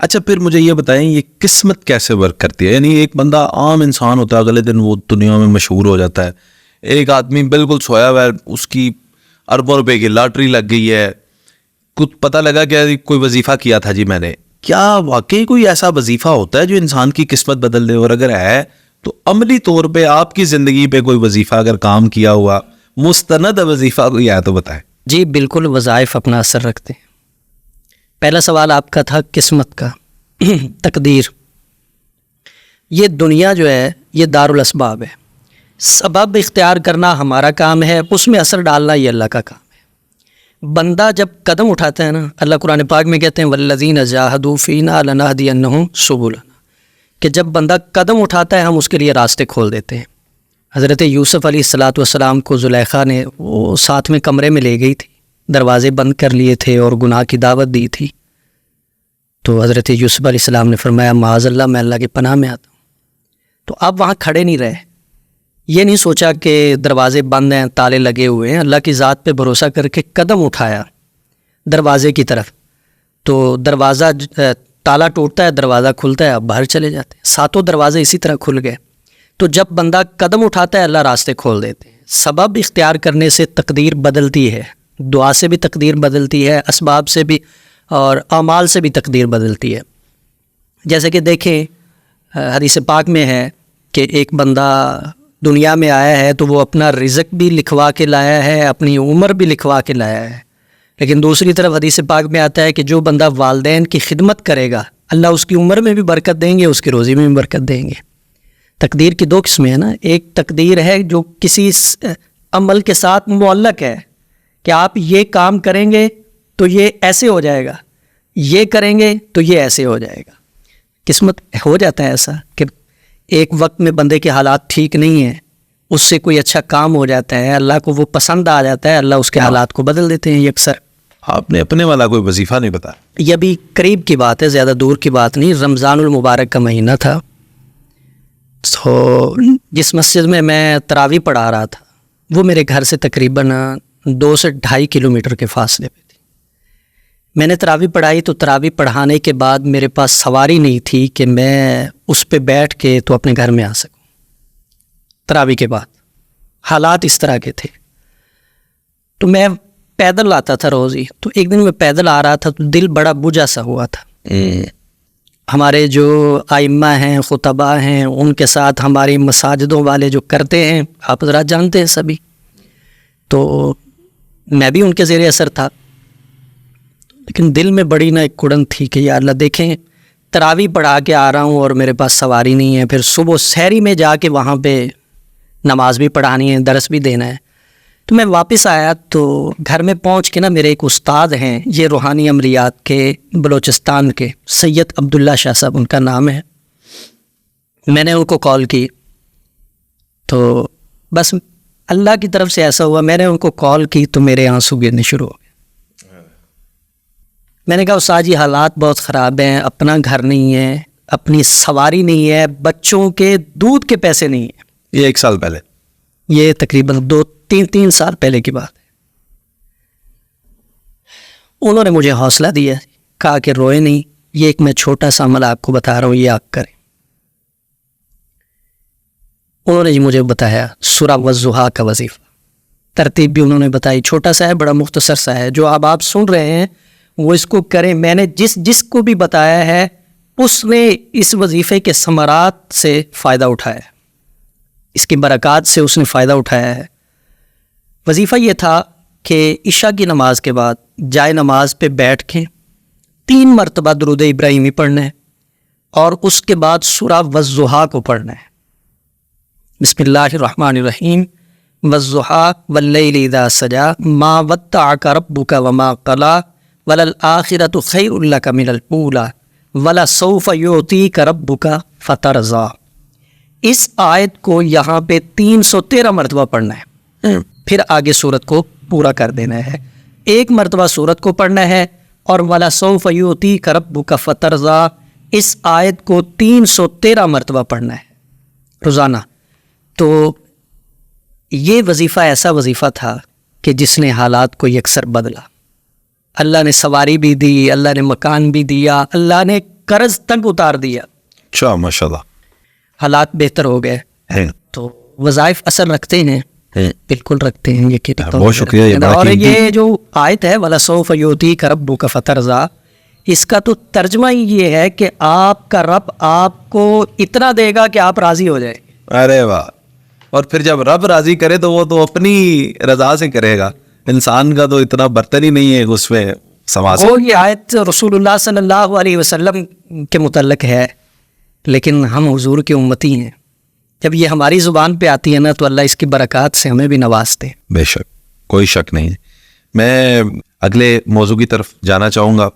اچھا پھر مجھے یہ بتائیں یہ قسمت کیسے ورک کرتی ہے؟ یعنی ایک بندہ عام انسان ہوتا ہے، اگلے دن وہ دنیا میں مشہور ہو جاتا ہے. ایک آدمی بالکل سویا ہوا ہے، اس کی اربوں روپے کی لاٹری لگ گئی ہے، کچھ پتہ لگا کہ کوئی وظیفہ کیا تھا جی میں نے. کیا واقعی کوئی ایسا وظیفہ ہوتا ہے جو انسان کی قسمت بدل دے؟ اور اگر ہے تو عملی طور پہ آپ کی زندگی پہ کوئی وظیفہ اگر کام کیا ہوا مستند وظیفہ کوئی ہے تو بتائیں. جی بالکل، وظائف اپنا اثر رکھتے ہیں. پہلا سوال آپ کا تھا قسمت کا. تقدیر، یہ دنیا جو ہے یہ دارالاسباب ہے. سبب اختیار کرنا ہمارا کام ہے، اس میں اثر ڈالنا یہ اللہ کا کام ہے. بندہ جب قدم اٹھاتا ہے نا، اللہ قرآن پاک میں کہتے ہیں والذین جاہدوا فینا لنہدینہم سبلنا، کہ جب بندہ قدم اٹھاتا ہے ہم اس کے لیے راستے کھول دیتے ہیں. حضرت یوسف علیہ السلام کو زلیخا نے وہ ساتھ میں کمرے میں لے گئی تھی، دروازے بند کر لیے تھے اور گناہ کی دعوت دی تھی. تو حضرت یوسف علیہ السلام نے فرمایا معاذ اللہ، میں اللہ کی پناہ میں آتا ہوں. تو آپ وہاں کھڑے نہیں رہے، یہ نہیں سوچا کہ دروازے بند ہیں، تالے لگے ہوئے ہیں، اللہ کی ذات پہ بھروسہ کر کے قدم اٹھایا دروازے کی طرف. تو دروازہ تالا ٹوٹتا ہے، دروازہ کھلتا ہے، آپ باہر چلے جاتے ہیں. ساتوں دروازے اسی طرح کھل گئے. تو جب بندہ قدم اٹھاتا ہے اللہ راستے کھول دیتے ہیں. سبب اختیار کرنے سے تقدیر بدلتی ہے، دعا سے بھی تقدیر بدلتی ہے، اسباب سے بھی اور اعمال سے بھی تقدیر بدلتی ہے. جیسے کہ دیکھیں حدیث پاک میں ہے کہ ایک بندہ دنیا میں آیا ہے تو وہ اپنا رزق بھی لکھوا کے لایا ہے، اپنی عمر بھی لکھوا کے لایا ہے. لیکن دوسری طرف حدیث پاک میں آتا ہے کہ جو بندہ والدین کی خدمت کرے گا اللہ اس کی عمر میں بھی برکت دیں گے، اس کی روزی میں بھی برکت دیں گے. تقدیر کی دو قسمیں ہیں نا، ایک تقدیر ہے جو کسی عمل کے ساتھ معلق ہے کہ آپ یہ کام کریں گے تو یہ ایسے ہو جائے گا، یہ کریں گے تو یہ ایسے ہو جائے گا. قسمت ہو جاتا ہے ایسا کہ ایک وقت میں بندے کے حالات ٹھیک نہیں ہیں، اس سے کوئی اچھا کام ہو جاتا ہے، اللہ کو وہ پسند آ جاتا ہے، اللہ اس کے حالات کو بدل دیتے ہیں. یہ اکثر آپ نے اپنے والا کوئی وظیفہ نہیں بتایا؟ یہ بھی قریب کی بات ہے، زیادہ دور کی بات نہیں. رمضان المبارک کا مہینہ تھا، تو جس مسجد میں میں تراویح پڑھا رہا تھا وہ میرے گھر سے تقریباً 2 سے 2.5 کلومیٹر کے فاصلے پہ تھی. میں نے تراویح پڑھائی تو تراویح پڑھانے کے بعد میرے پاس سواری نہیں تھی کہ میں اس پہ بیٹھ کے تو اپنے گھر میں آ سکوں. تراویح کے بعد حالات اس طرح کے تھے، تو میں پیدل آتا تھا روز ہی. تو ایک دن میں پیدل آ رہا تھا تو دل بڑا بجھا سا ہوا تھا. ہمارے جو ائمہ ہیں، خطباء ہیں، ان کے ساتھ ہماری مساجدوں والے جو کرتے ہیں، آپ حضرات جانتے ہیں سبھی، تو میں بھی ان کے زیر اثر تھا. لیکن دل میں بڑی ایک کڑن تھی کہ یا اللہ دیکھیں تراویح پڑھا کے آ رہا ہوں اور میرے پاس سواری نہیں ہے، پھر صبح سحری میں جا کے وہاں پہ نماز بھی پڑھانی ہے، درس بھی دینا ہے. تو میں واپس آیا تو گھر میں پہنچ کے نا میرے ایک استاد ہیں، یہ روحانی عملیات کے بلوچستان کے، سید عبداللہ شاہ صاحب ان کا نام ہے. میں نے ان کو کال کی تو بس اللہ کی طرف سے ایسا ہوا، میں نے ان کو کال کی تو میرے آنسو گرنے شروع ہو گئے. میں نے کہا استاد جی حالات بہت خراب ہیں، اپنا گھر نہیں ہے، اپنی سواری نہیں ہے، بچوں کے دودھ کے پیسے نہیں ہیں. یہ 1 سال پہلے، یہ تقریباً 2-3 سال پہلے کی بات ہے. انہوں نے مجھے حوصلہ دیا، کہا کہ روئے نہیں، یہ ایک میں چھوٹا سا عمل آپ کو بتا رہا ہوں، یہ آپ کریں. انہوں نے جی مجھے بتایا سورہ والضحیٰ کا وظیفہ، ترتیب بھی انہوں نے بتائی، چھوٹا سا ہے، بڑا مختصر سا ہے. جو اب آپ سن رہے ہیں وہ اس کو کریں. میں نے جس کو بھی بتایا ہے اس نے اس وظیفے کے ثمرات سے فائدہ اٹھایا ہے، اس کی برکات سے اس نے فائدہ اٹھایا ہے. وظیفہ یہ تھا کہ عشاء کی نماز کے بعد جائے نماز پہ بیٹھ کے 3 مرتبہ درود ابراہیمی پڑھنا ہے اور اس کے بعد سورہ والضحیٰ کو پڑھنا ہے. بسم اللہ الرحمن الرحیم، والضحیٰ واللیل اذا سجی ما ودعک ربک وما قلی وللآخرۃ خیر لک من الاولی ولسوف یعطیک ربک فترضی. اس آیت کو یہاں پہ 313 مرتبہ پڑھنا ہے، پھر آگے سورت کو پورا کر دینا ہے. 1 مرتبہ سورت کو پڑھنا ہے اور وَلَسَوْفَ يُعْطِيكَ رَبُّكَ فَتَرْضَىٰ اس آیت کو 313 مرتبہ پڑھنا ہے روزانہ. تو یہ وظیفہ ایسا وظیفہ تھا کہ جس نے حالات کو یکسر بدلا. اللہ نے سواری بھی دی، اللہ نے مکان بھی دیا، اللہ نے قرض تک اتار دیا, اچھا ماشاء اللہ. حالات بہتر ہو گئے. ہے تو وظائف اثر رکھتے ہیں, بالکل رکھتے ہیں. یہ بہت شکریہ, یہ بڑا اور قیمتی. یہ جو آیت ہے وَلَسَوْفَ يُؤْتِيكَ رَبُّكَ فَتَرْضَىٰ, اس کا تو ترجمہ ہی یہ ہے کہ آپ کا رب آپ کو اتنا دے گا کہ آپ راضی ہو جائیں. ارے واہ. اور پھر جب رب راضی کرے تو وہ تو اپنی رضا سے کرے گا. انسان کا تو اتنا برتن ہی نہیں ہے اس میں سما سے. وہ یہ آیت رسول اللہ صلی اللہ علیہ وسلم کے متعلق ہے, لیکن ہم حضور کے امتی ہیں. جب یہ ہماری زبان پہ آتی ہے نا تو اللہ اس کی برکات سے ہمیں بھی نوازتے ہیں. بے شک, کوئی شک نہیں. میں اگلے موضوع کی طرف جانا چاہوں گا.